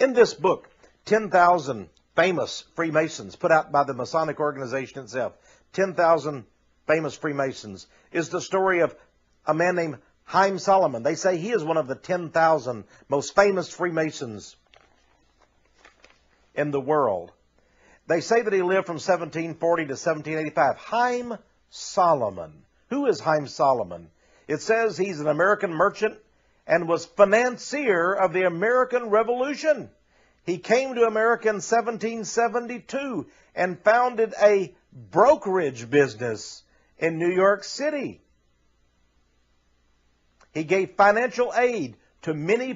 In this book, 10,000 Famous Freemasons, put out by the Masonic organization itself, 10,000 Famous Freemasons, is the story of a man named Haym Salomon. They say he is one of the 10,000 most famous Freemasons in the world. They say that he lived from 1740 to 1785. Haym Salomon. Who is Haym Salomon? It says he's an American merchant and was financier of the American Revolution. He came to America in 1772 and founded a brokerage business in New York City. He gave financial aid to many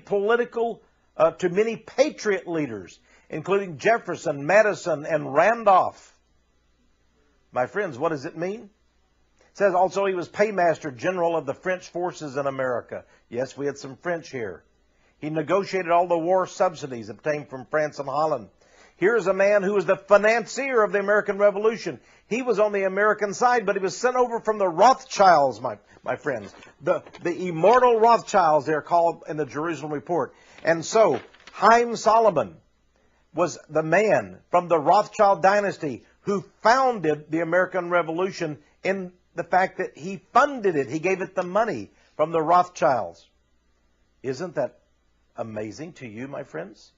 patriot leaders, including Jefferson, Madison, and Randolph. My friends, what does it mean? It says also he was paymaster general of the French forces in America. Yes, we had some French here. He negotiated all the war subsidies obtained from France and Holland. Here's a man who was the financier of the American Revolution. He was on the American side, but he was sent over from the Rothschilds, my friends. The immortal Rothschilds, they're called in the Jerusalem Report. And so, Haym Salomon was the man from the Rothschild dynasty who founded the American Revolution in the fact that he funded it. He gave it the money from the Rothschilds. Isn't that amazing to you, my friends?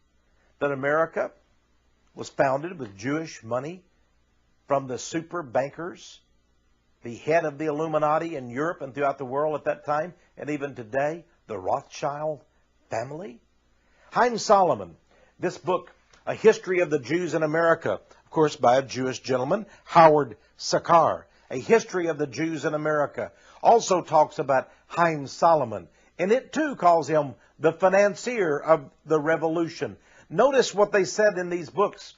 That America was founded with Jewish money from the super bankers, the head of the Illuminati in Europe and throughout the world at that time, and even today, the Rothschild family. Haym Salomon, this book, A History of the Jews in America, of course by a Jewish gentleman, Howard Sakar. A History of the Jews in America also talks about Haym Salomon, and it too calls him the financier of the revolution. Notice what they said in these books,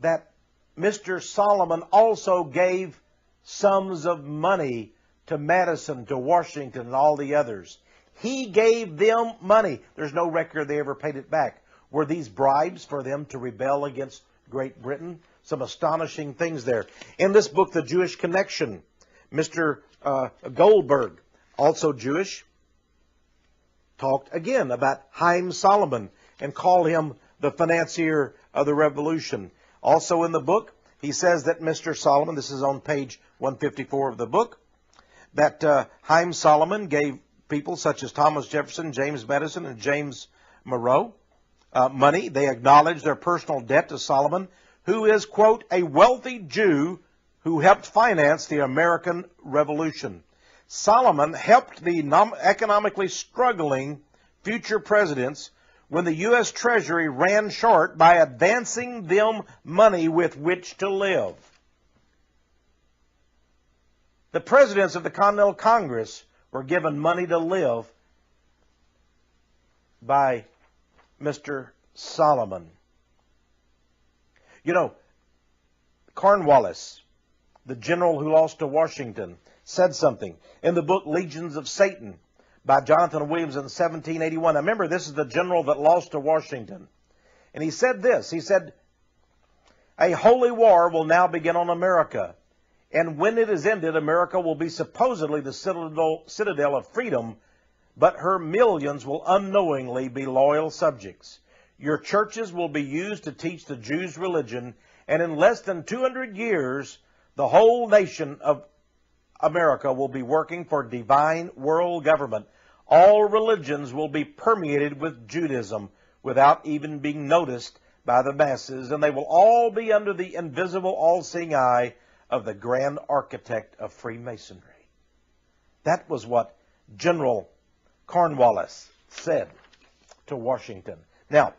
that Mr. Salomon also gave sums of money to Madison, to Washington, and all the others. He gave them money. There's no record they ever paid it back. Were these bribes for them to rebel against Great Britain? Some astonishing things there. In this book, The Jewish Connection, Mr. Goldberg, also Jewish, talked again about Haym Salomon and called him the financier of the revolution. Also in the book, he says that Mr. Salomon, this is on page 154 of the book, that Haym Salomon gave people such as Thomas Jefferson, James Madison, and James Monroe money. They acknowledged their personal debt to Salomon, who is, quote, a wealthy Jew who helped finance the American Revolution. Salomon helped the economically struggling future presidents when the U.S. Treasury ran short by advancing them money with which to live. The presidents of the Continental Congress were given money to live by Mr. Salomon. You know, Cornwallis, the general who lost to Washington, said something in the book Legions of Satan by Jonathan Williams in 1781. Now remember, this is the general that lost to Washington. And he said this, he said, a holy war will now begin on America. And when it is ended, America will be supposedly the citadel of freedom, but her millions will unknowingly be loyal subjects. Your churches will be used to teach the Jews' religion, and in less than 200 years, the whole nation of America will be working for divine world government. All religions will be permeated with Judaism without even being noticed by the masses, and they will all be under the invisible, all-seeing eye of the grand architect of Freemasonry. That was what General Cornwallis said to Washington. Now,